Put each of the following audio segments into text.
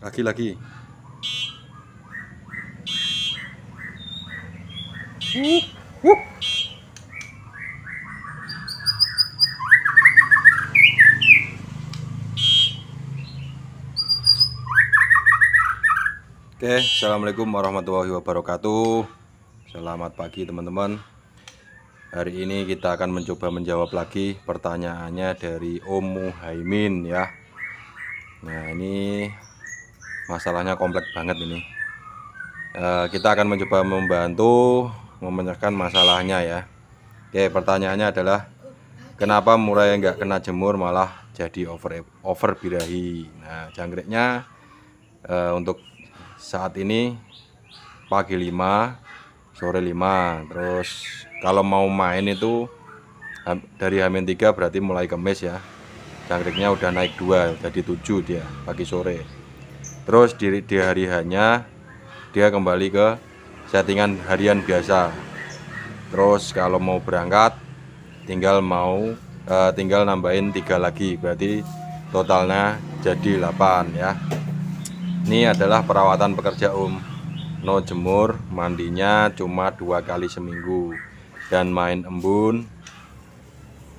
Lagi. Oke, assalamualaikum warahmatullahi wabarakatuh. Selamat pagi teman-teman. Hari ini kita akan mencoba menjawab lagi pertanyaannya dari Om Muhaimin ya. Nah, ini masalahnya kompleks banget ini. Kita akan mencoba membantu memecahkan masalahnya ya. Oke, pertanyaannya adalah kenapa murai nggak kena jemur malah jadi over birahi. Nah, jangkriknya untuk saat ini pagi 5, sore 5. Terus kalau mau main itu dari H-3 berarti mulai Kamis ya. Jangkriknya udah naik 2 jadi 7 dia pagi sore. Terus di hari hanya dia kembali ke settingan harian biasa. Terus kalau mau berangkat tinggal nambahin 3 lagi, berarti totalnya jadi 8 ya. Ini adalah perawatan pekerja no jemur, mandinya cuma 2 kali seminggu dan main embun,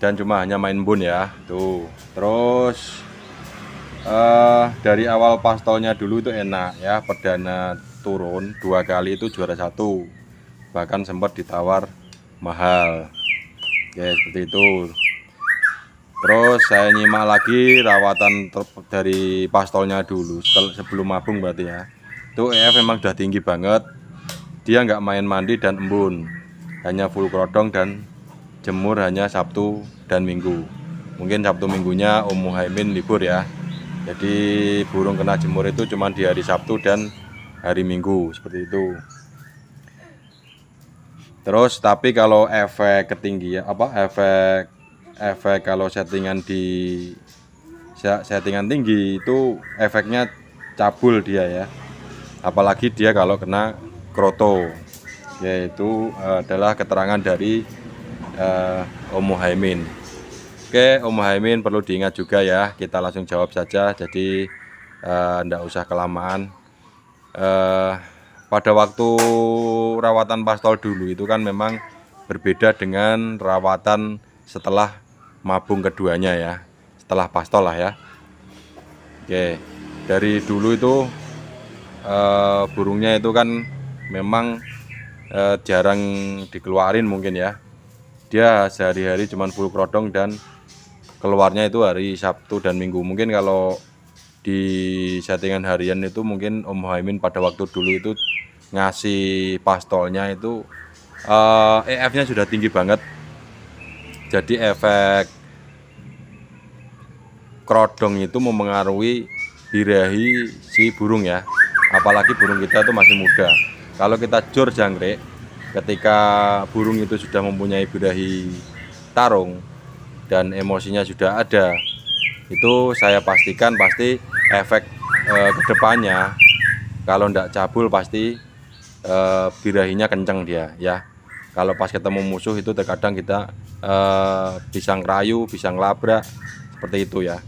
dan hanya main embun ya tuh. Terus dari awal pastolnya dulu itu enak ya, perdana turun 2 kali itu juara 1, bahkan sempat ditawar mahal ya, seperti itu. Terus saya nyimak lagi rawatan dari pastolnya dulu sebelum mabung berarti ya. Itu EF memang udah tinggi banget. Dia nggak main mandi dan embun, hanya full krodong dan jemur hanya Sabtu dan Minggu. Mungkin Sabtu Minggunya Om Muhaimin libur ya. Jadi burung kena jemur itu cuma di hari Sabtu dan hari Minggu, seperti itu. Terus tapi kalau efek ketinggian efek kalau settingan tinggi itu efeknya cabul dia ya, apalagi dia kalau kena kroto, yaitu adalah keterangan dari Om Muhaimin. Oke, Om Muhaimin perlu diingat juga ya, kita langsung jawab saja, jadi ndak usah kelamaan. Pada waktu rawatan pastol dulu itu kan memang berbeda dengan rawatan setelah mabung keduanya ya, setelah pastol lah ya. Oke, dari dulu itu burungnya itu kan memang jarang dikeluarin mungkin ya. Dia sehari-hari cuman full krodong dan keluarnya itu hari Sabtu dan Minggu. Mungkin kalau di settingan harian itu mungkin Om Muhaimin pada waktu dulu itu ngasih pastolnya itu EF-nya sudah tinggi banget. Jadi efek krodong itu mempengaruhi birahi si burung ya, apalagi burung kita itu masih muda. Kalau kita jor jangkrik ketika burung itu sudah mempunyai birahi tarung dan emosinya sudah ada, itu saya pastikan pasti efek kedepannya kalau ndak cabul pasti birahinya kenceng dia ya. Kalau pas ketemu musuh itu terkadang kita bisa ngerayu, bisa ngelabrak, seperti itu ya.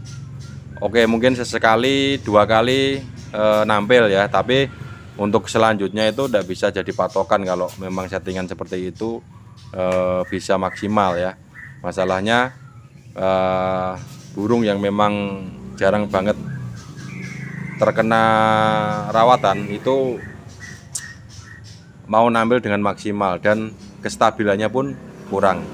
Oke, mungkin sesekali 2 kali nampil ya, tapi untuk selanjutnya itu udah bisa jadi patokan kalau memang settingan seperti itu bisa maksimal ya. Masalahnya burung yang memang jarang banget terkena rawatan itu mau nampil dengan maksimal dan kestabilannya pun kurang.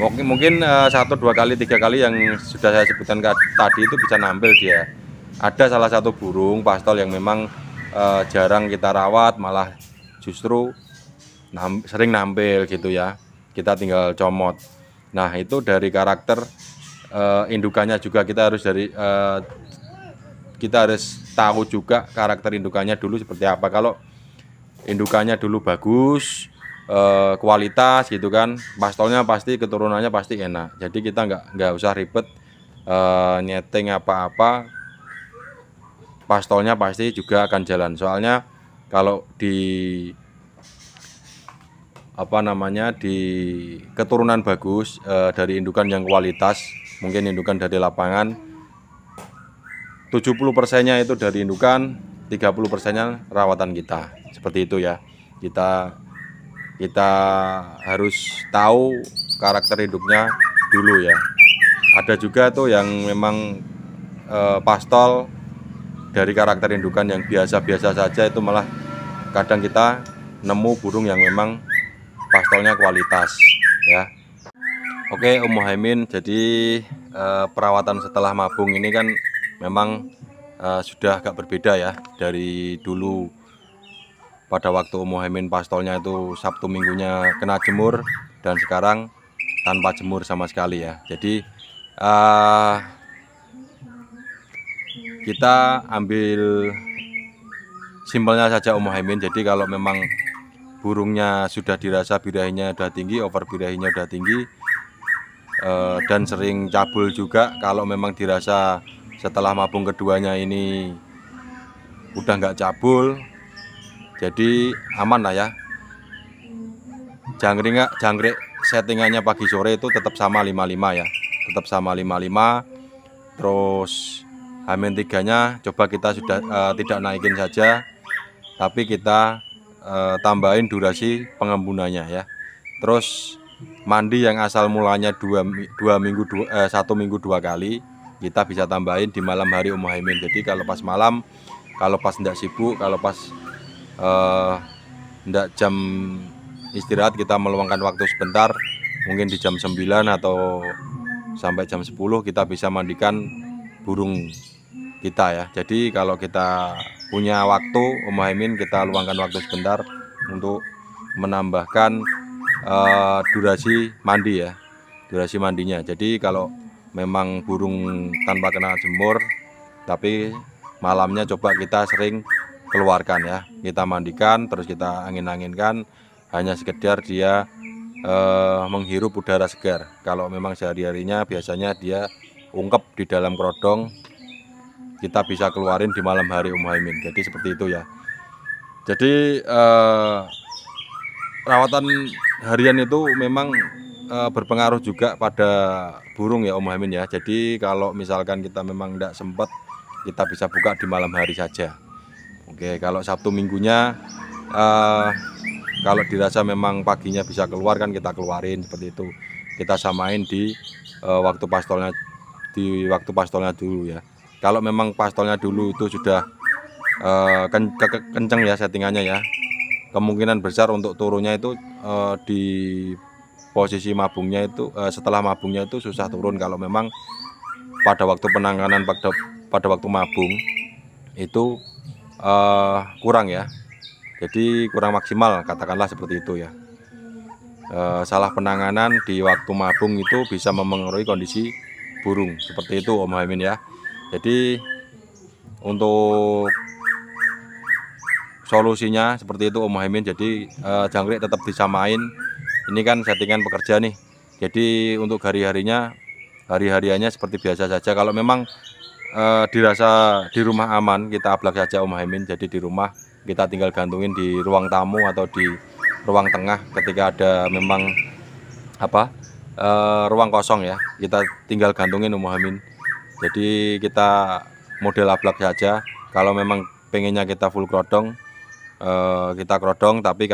Mungkin 1, 2 kali, 3 kali yang sudah saya sebutkan tadi itu bisa nampil dia. Ada salah satu burung pastol yang memang jarang kita rawat, malah justru sering nampil gitu ya. Kita tinggal comot. Nah, itu dari karakter indukannya juga kita harus tahu juga karakter indukannya dulu seperti apa. Kalau indukannya dulu bagus, kualitas gitu kan, pastolnya pasti keturunannya pasti enak. Jadi kita nggak usah ribet nyeting apa-apa, pastolnya pasti juga akan jalan. Soalnya kalau di di keturunan bagus dari indukan yang kualitas, mungkin indukan dari lapangan, 70%-nya itu dari indukan, 30%-nya rawatan kita. Seperti itu ya. Kita harus tahu karakter induknya dulu ya. Ada juga tuh yang memang pastol dari karakter indukan yang biasa-biasa saja, itu malah kadang kita nemu burung yang memang pastolnya kualitas ya. Oke Om Muhaimin, jadi perawatan setelah mabung ini kan memang sudah agak berbeda ya dari dulu. Pada waktu Om Muhaimin pastolnya itu Sabtu Minggunya kena jemur, dan sekarang tanpa jemur sama sekali ya. Jadi kita ambil simpelnya saja Om Muhaimin. Jadi kalau memang burungnya sudah dirasa birahinya udah tinggi, over birahinya udah tinggi, dan sering cabul juga, kalau memang dirasa setelah mabung keduanya ini udah nggak cabul, jadi aman lah ya. Jangkrik settingannya pagi sore itu tetap sama 55 ya, tetap sama 55. Terus H-3-nya coba kita sudah tidak naikin saja, tapi kita tambahin durasi pengembunannya ya. Terus mandi yang asal mulanya 1 minggu 2 kali, kita bisa tambahin di malam hari Om Muhaimin. Jadi kalau pas malam, kalau pas tidak sibuk, kalau pas tidak jam istirahat, kita meluangkan waktu sebentar, mungkin di jam 9 atau sampai jam 10 kita bisa mandikan burung kita ya. Jadi kalau kita punya waktu Om Muhaimin, kita luangkan waktu sebentar untuk menambahkan durasi mandi ya, durasi mandinya. Jadi kalau memang burung tanpa kena jemur tapi malamnya, coba kita sering keluarkan ya, kita mandikan, terus kita angin-anginkan, hanya sekedar dia menghirup udara segar. Kalau memang sehari-harinya biasanya dia ungkep di dalam kerodong, kita bisa keluarin di malam hari Om Muhaimin. Jadi seperti itu ya. Jadi perawatan harian itu memang berpengaruh juga pada burung ya Om Muhaimin ya. Jadi kalau misalkan kita memang tidak sempat, kita bisa buka di malam hari saja. Oke, kalau Sabtu Minggunya kalau dirasa memang paginya bisa keluar, kan kita keluarin seperti itu. Kita samain di waktu pastolnya dulu ya. Kalau memang pastolnya dulu itu sudah kenceng ya settingannya ya, kemungkinan besar untuk turunnya itu di posisi mabungnya itu, setelah mabungnya itu susah turun. Kalau memang pada waktu penanganan pada waktu mabung itu kurang ya, jadi kurang maksimal, katakanlah seperti itu ya. Salah penanganan di waktu mabung itu bisa memengaruhi kondisi burung, seperti itu Om Muhaimin ya. Jadi untuk solusinya seperti itu Om Muhaimin. Jadi jangkrik tetap disamain. Ini kan settingan pekerja nih, jadi untuk hari-hariannya seperti biasa saja. Kalau memang dirasa di rumah aman, kita ablak saja Om Muhaimin. Jadi di rumah kita tinggal gantungin di ruang tamu atau di ruang tengah. Ketika ada memang ruang kosong ya, kita tinggal gantungin Om Muhaimin. Jadi kita model ablak saja. Kalau memang pengennya kita full kerodong, kita kerodong, tapi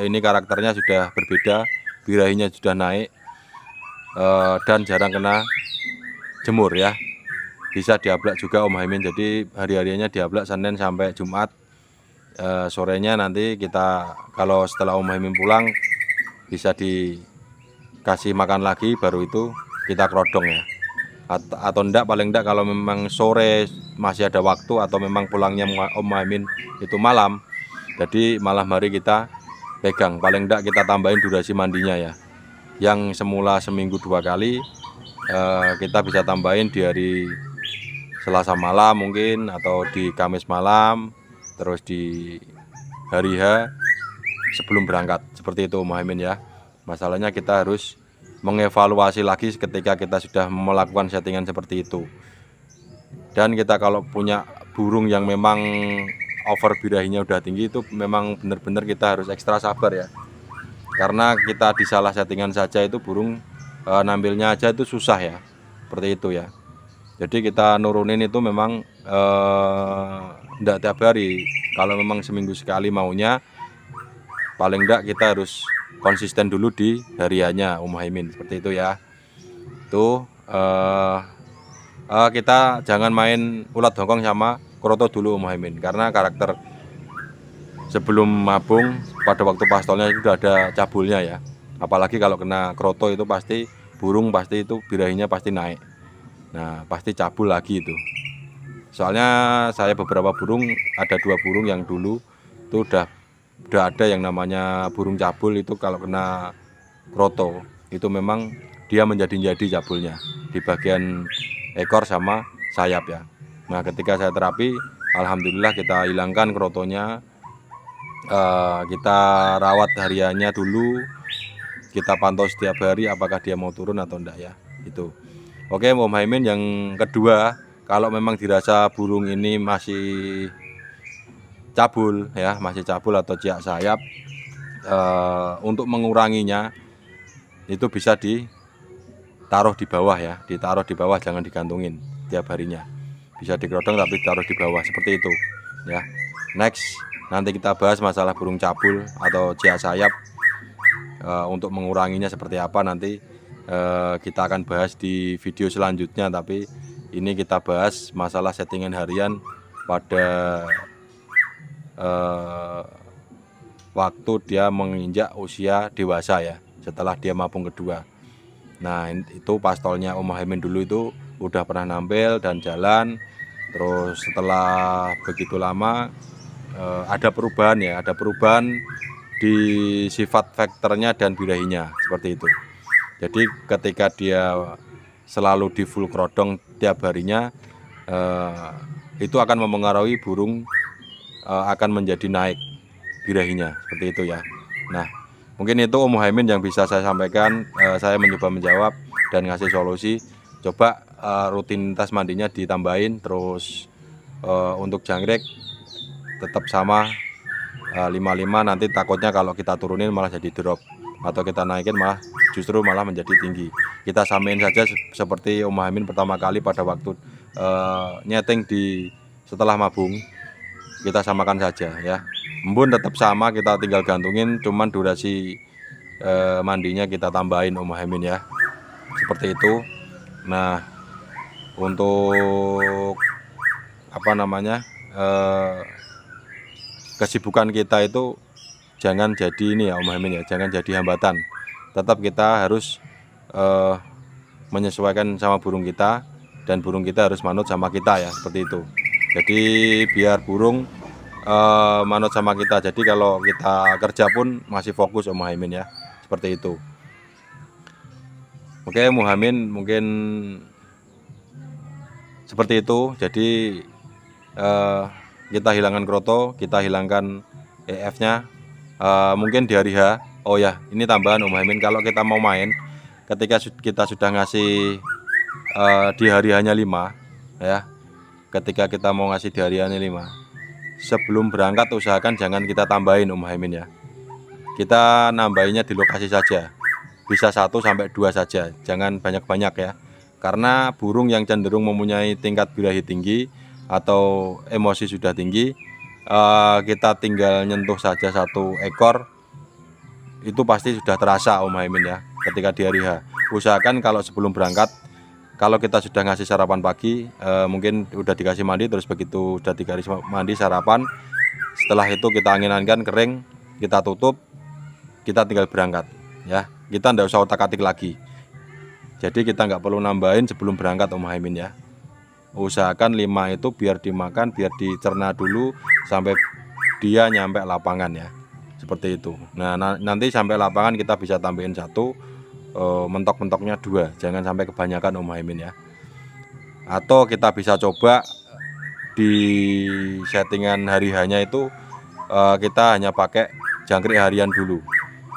ini karakternya sudah berbeda, birahinya sudah naik, dan jarang kena jemur ya. Bisa diablak juga Om Muhaimin. Jadi hari-hariannya diablak Senin sampai Jumat. Sorenya nanti kita, kalau setelah Om Muhaimin pulang, bisa dikasih makan lagi, baru itu kita kerodong ya. Atau enggak, paling enggak kalau memang sore masih ada waktu, atau memang pulangnya Om Muhaimin itu malam, jadi malam hari kita pegang. Paling enggak kita tambahin durasi mandinya ya, yang semula seminggu 2 kali, kita bisa tambahin di hari Selasa malam mungkin, atau di Kamis malam, terus di hari H sebelum berangkat, seperti itu Om Muhaimin ya. Masalahnya kita harus mengevaluasi lagi ketika kita sudah melakukan settingan seperti itu. Dan kita kalau punya burung yang memang over birahinya udah tinggi, itu memang benar-benar kita harus ekstra sabar ya, karena kita disalah settingan saja itu burung nampilnya aja itu susah ya, seperti itu ya. Jadi kita nurunin itu memang enggak tiap hari. Kalau memang seminggu sekali maunya, paling enggak kita harus konsisten dulu di hariannya Om Muhaimin, seperti itu ya. Tuh kita jangan main ulat hongkong sama kroto dulu Om Muhaimin, karena karakter sebelum mabung pada waktu pastolnya itu sudah ada cabulnya ya. Apalagi kalau kena kroto itu pasti burung pasti itu birahinya pasti naik. Nah pasti cabul lagi itu. Soalnya saya beberapa burung, ada 2 burung yang dulu itu udah ada yang namanya burung cabul itu kalau kena kroto itu memang dia menjadi cabulnya di bagian ekor sama sayap ya. Nah ketika saya terapi, alhamdulillah kita hilangkan krotonya. Kita rawat hariannya dulu, kita pantau setiap hari apakah dia mau turun atau enggak ya. Itu oke Om Muhaimin. Yang kedua, kalau memang dirasa burung ini masih cabul ya, masih cabul atau ciak sayap, untuk menguranginya itu bisa ditaruh di bawah ya, ditaruh di bawah, jangan digantungin tiap harinya. Bisa digerodong tapi taruh di bawah seperti itu ya. Next, nanti kita bahas masalah burung cabul atau ciak sayap. Untuk menguranginya seperti apa nanti kita akan bahas di video selanjutnya. Tapi ini kita bahas masalah settingan harian pada waktu dia menginjak usia dewasa ya, setelah dia mabung kedua. Nah itu pastolnya Om Muhaimin dulu itu udah pernah nampil dan jalan. Terus setelah begitu lama ada perubahan ya, ada perubahan di sifat faktornya dan birahinya seperti itu. Jadi ketika dia selalu di full krodong tiap harinya, itu akan mempengaruhi burung akan menjadi naik birahinya seperti itu ya. Nah mungkin itu Om Muhaimin yang bisa saya sampaikan. Saya mencoba menjawab dan ngasih solusi. Coba rutinitas mandinya ditambahin, terus untuk jangkrik tetap sama 55. Nanti takutnya kalau kita turunin malah jadi drop, atau kita naikin malah justru malah menjadi tinggi. Kita samain saja seperti Om Muhaimin pertama kali pada waktu nyeting di setelah mabung, kita samakan saja ya. Embun tetap sama, kita tinggal gantungin, cuman durasi mandinya kita tambahin Om Muhaimin ya, seperti itu. Nah untuk apa namanya, kesibukan kita itu jangan jadi ini ya Om Muhaimin ya, jangan jadi hambatan. Tetap kita harus menyesuaikan sama burung kita, dan burung kita harus manut sama kita ya, seperti itu. Jadi biar burung manut sama kita, jadi kalau kita kerja pun masih fokus Om Muhaimin ya, seperti itu. Oke Om Muhaimin, mungkin seperti itu. Jadi kita hilangkan kroto, kita hilangkan EF-nya. Mungkin di hari H, oh ya ini tambahan Om Muhaimin, kalau kita mau main ketika kita sudah ngasih di hari hanya 5 ya, ketika kita mau ngasih di hari hanya 5, sebelum berangkat usahakan jangan kita tambahin Om Muhaimin ya. Kita nambahinnya di lokasi saja, bisa 1 sampai 2 saja, jangan banyak-banyak ya. Karena burung yang cenderung mempunyai tingkat birahi tinggi atau emosi sudah tinggi, kita tinggal nyentuh saja 1 ekor itu pasti sudah terasa Om Muhaimin ya. Ketika di hari H, usahakan kalau sebelum berangkat, kalau kita sudah ngasih sarapan pagi, mungkin udah dikasih mandi, terus begitu udah dikasih mandi sarapan, setelah itu kita angin-anginkan kering, kita tutup, kita tinggal berangkat ya. Kita nggak usah otak-atik lagi. Jadi kita nggak perlu nambahin sebelum berangkat Om Muhaimin ya. Usahakan 5 itu biar dimakan, biar dicerna dulu sampai dia nyampe lapangan ya, seperti itu. Nah nanti sampai lapangan kita bisa tambahin 1, mentok-mentoknya 2, jangan sampai kebanyakan Om Muhaimin ya. Atau kita bisa coba di settingan hari hanya itu, kita hanya pakai jangkrik harian dulu,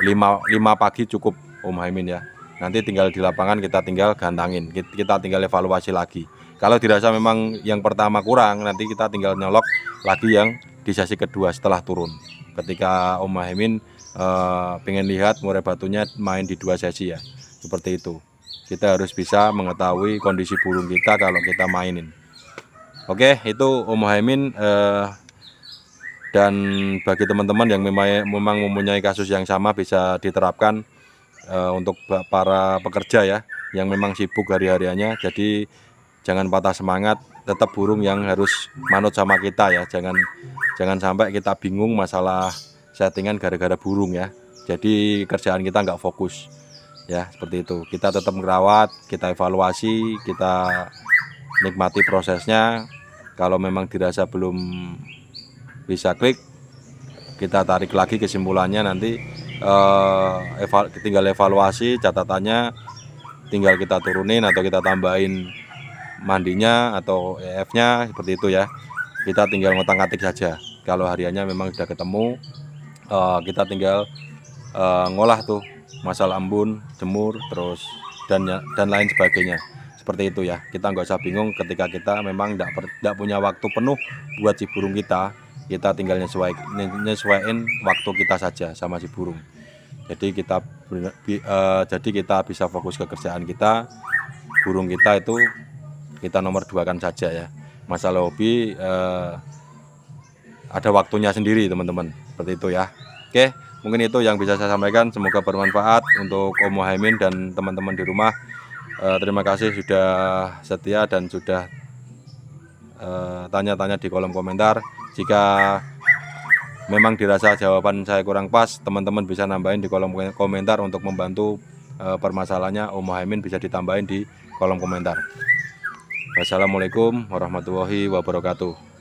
5 pagi cukup Om Muhaimin ya. Nanti tinggal di lapangan kita tinggal gantangin, kita tinggal evaluasi lagi. Kalau dirasa memang yang pertama kurang, nanti kita tinggal nyolok lagi yang di sesi kedua setelah turun. Ketika Om Muhaimin pengen lihat murai batunya main di 2 sesi ya, seperti itu. Kita harus bisa mengetahui kondisi burung kita kalau kita mainin. Oke, itu Om Muhaimin. Dan bagi teman-teman yang memang mempunyai kasus yang sama, bisa diterapkan untuk para pekerja ya, yang memang sibuk hari-hariannya. Jadi jangan patah semangat, tetap burung yang harus manut sama kita ya. Jangan sampai kita bingung masalah settingan gara-gara burung ya. Jadi kerjaan kita nggak fokus ya, seperti itu. Kita tetap merawat, kita evaluasi, kita nikmati prosesnya. Kalau memang dirasa belum bisa klik, kita tarik lagi kesimpulannya, nanti tinggal evaluasi catatannya, tinggal kita turunin atau kita tambahin mandinya atau EF-nya, seperti itu ya. Kita tinggal ngotak-ngatik saja. Kalau hariannya memang sudah ketemu, kita tinggal ngolah tuh masalah embun, jemur, terus dan lain sebagainya. Seperti itu ya. Kita nggak usah bingung ketika kita memang tidak punya waktu penuh buat si burung kita tinggal nyesuaiin waktu kita saja sama si burung. Jadi kita bisa fokus ke kerjaan kita. Burung kita itu kita nomor 2 kan saja ya. Masalah hobi ada waktunya sendiri teman-teman, seperti itu ya. Oke, mungkin itu yang bisa saya sampaikan. Semoga bermanfaat untuk Om Muhaimin dan teman-teman di rumah. Terima kasih sudah setia dan sudah tanya-tanya di kolom komentar. Jika memang dirasa jawaban saya kurang pas, teman-teman bisa nambahin di kolom komentar untuk membantu permasalahannya Om Muhaimin, bisa ditambahin di kolom komentar. Wassalamualaikum warahmatullahi wabarakatuh.